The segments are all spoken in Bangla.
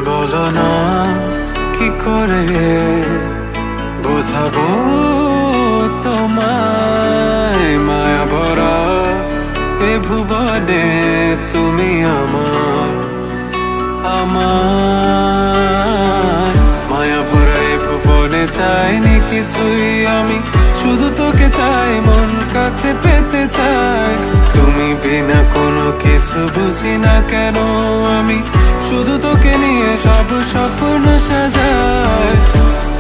বলো না কি করে বোঝাবো তোমায়, মায়া ভরা এ ভুবনে তুমি আমার আমার। মায়া ভরা এ ভুবনে চাইনি কিছুই আমি, শুধু তোকে চাই, মন কাছে পেতে চাই। তুমি বিনা কোনো কিছু বুঝি না কেন আমি, শুধু তোকে নিয়ে সব স্বপ্ন সাজাই।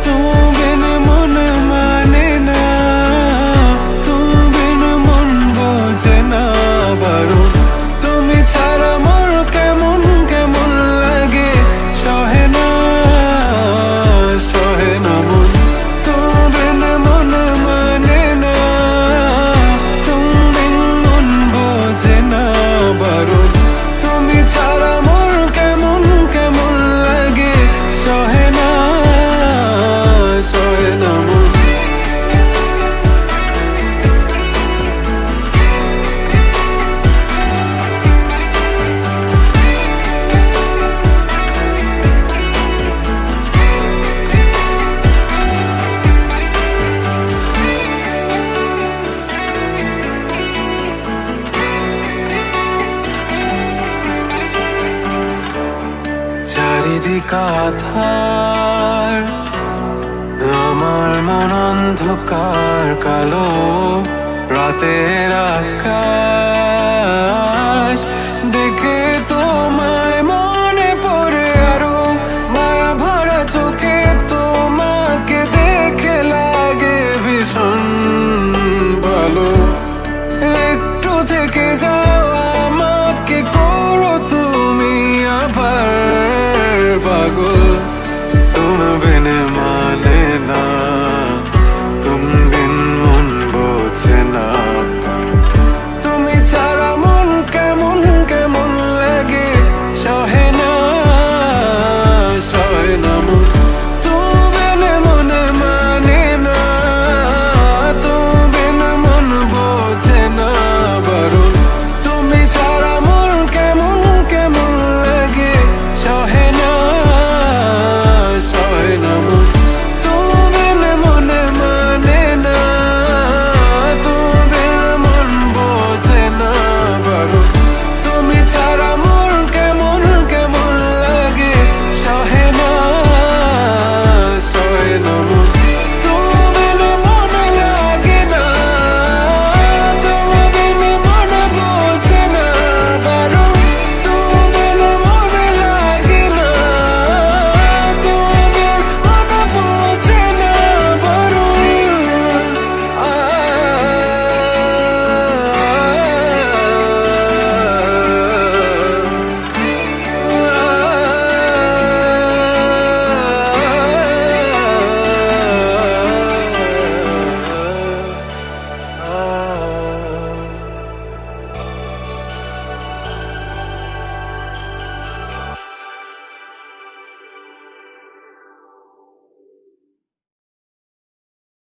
তুমি বিনা মন মানে না, তুমি বিনা মন বোঝে না বারণ। তুমি ছাড়া মোর কেমন কেমন লাগে, সহে না সহে না মন। তুমি বিনা মন মানে না, তুমি বিনা মন বোঝে না বারণ। তুমি ছাড়া মোর কেমন কেমন লাগে, সহে না সহে না মন। চারিদিক আধার, আমার মন অন্ধকার কালো। রাতের আকাশ দেখে তোমায় মনে পড়ে আরো, মায়া ভরা চোখে তোমাকে দেখে লাগে ভীষণ ভালো। একটু থেকে যাও, আমাকে করো তুমি আবার পাগল।